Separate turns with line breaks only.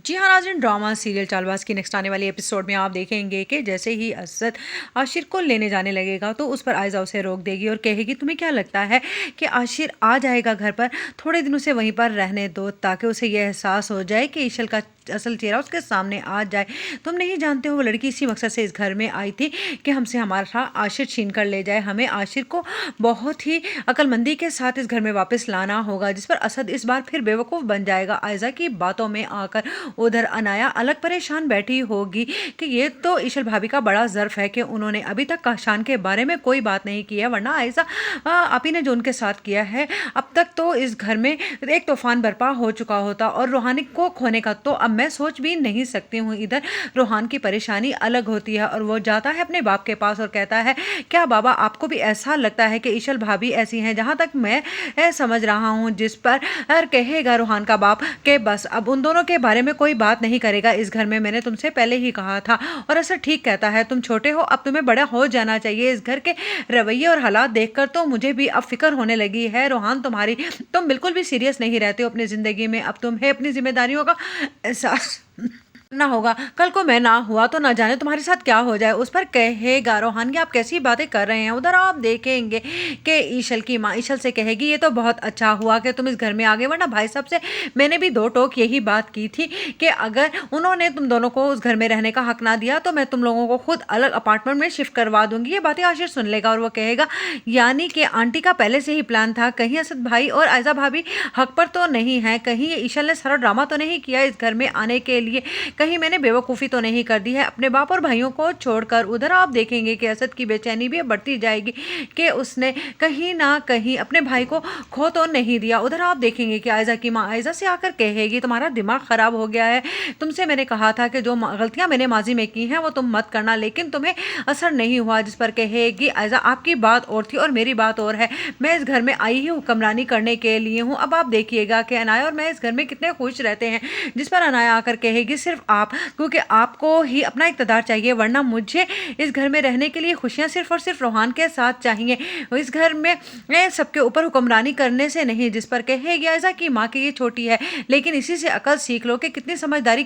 जी हाँ नाज़रीन, drama serial Chaalbaaz की नेक्स्ट आने वाली एपिसोड में आप देखेंगे कि जैसे ही असद आशिर को लेने जाने लगेगा तो उस पर आयजा उसे रोक देगी और कहेगी तुम्हें क्या लगता है कि आशिर आ जाएगा घर पर, थोड़े दिन उसे वहीं पर रहने दो ताकि उसे यह एहसास हो जाए कि ईशल का असल चेहरा उसके सामने आ जाए। तुम नहीं जानते हो वो लड़की इसी मकसद से इस घर में आई थी कि हमसे हमारा आशिर छीन कर ले जाए। हमें आशिर को बहुत ही अक्लमंदी के साथ इस घर में वापस लाना होगा। जिस पर असद इस बार फिर बेवकूफ़ बन जाएगा। आयजा की बातों में आकर उधर अनाया अलग परेशान बैठी होगी कि ये तो ईशल भाभी का बड़ा ज़र्फ है कि उन्होंने अभी तक काशान के बारे में कोई बात नहीं की है, वरना आयजा आपी ने जो उनके साथ किया है अब तक तो इस घर में एक तूफान बर्पा हो चुका होता और रूहानी को खोने का तो अब मैं सोच भी नहीं सकती हूँ। इधर रूहान की परेशानी अलग होती है और वो जाता है अपने बाप के पास और कहता है क्या बाबा आपको भी ऐसा लगता है कि ईशल भाभी ऐसी हैं जहाँ तक मैं समझ रहा हूँ। जिस पर कहेगा रूहान का बाप कि बस अब उन दोनों के बारे में कोई बात नहीं करेगा इस घर में, मैंने तुमसे पहले ही कहा था। और असर ठीक कहता है, तुम छोटे हो, अब तुम्हें बड़ा हो जाना चाहिए। इस घर के रवैये और हालात देखकर तो मुझे भी अब फिक्र होने लगी है रूहान तुम्हारी, तुम बिल्कुल भी सीरियस नहीं रहते हो अपनी ज़िंदगी में। अब तुम्हें अपनी जिम्मेदारियों का एहसास ना होगा, कल को मैं ना हुआ तो ना जाने तुम्हारे साथ क्या हो जाए। उस पर कहेगा रूहान कि आप कैसी बातें कर रहे हैं। उधर आप देखेंगे कि ईशल की माँ ईशल से कहेगी ये तो बहुत अच्छा हुआ कि तुम इस घर में आ गए, वरना भाई साहब से मैंने भी दो टोक यही बात की थी कि अगर उन्होंने तुम दोनों को उस घर में रहने का हक ना दिया तो मैं तुम लोगों को खुद अलग अपार्टमेंट में शिफ्ट करवा दूंगी। ये बातें आशिर सुन लेगा और वो कहेगा यानी कि आंटी का पहले से ही प्लान था, कहीं असद भाई और आयजा भाभी हक पर तो नहीं है, कहीं ईशल ने सारा ड्रामा तो नहीं किया इस घर में आने के लिए, कहीं मैंने बेवकूफ़ी तो नहीं कर दी है अपने बाप और भाइयों को छोड़कर। उधर आप देखेंगे कि असद की बेचैनी भी बढ़ती जाएगी कि उसने कहीं ना कहीं अपने भाई को खो तो नहीं दिया। उधर आप देखेंगे कि आयजा की माँ आयजा से आकर कहेगी तुम्हारा दिमाग ख़राब हो गया है, तुमसे मैंने कहा था कि जो गलतियाँ मैंने माजी में की हैं वो तुम मत करना, लेकिन तुम्हें असर नहीं हुआ। जिस पर कहेगी आयजा आपकी बात और थी और मेरी बात और है, मैं इस घर में आई ही हुक्मरानी करने के लिए हूँ। अब आप देखिएगा कि अनाया और मैं इस घर में कितने खुश रहते हैं। जिस पर अनाया आकर कहेगी सिर्फ आप, क्योंकि आपको ही अपना इक़्तिदार चाहिए, वरना मुझे इस घर में रहने के लिए खुशियाँ सिर्फ और सिर्फ रूहान के साथ चाहिए, इस घर में सबके ऊपर हुक्मरानी करने से नहीं। जिस पर कहेगी आयजा की माँ की ये छोटी है लेकिन इसी से अकल सीख लो कि कितनी समझदारी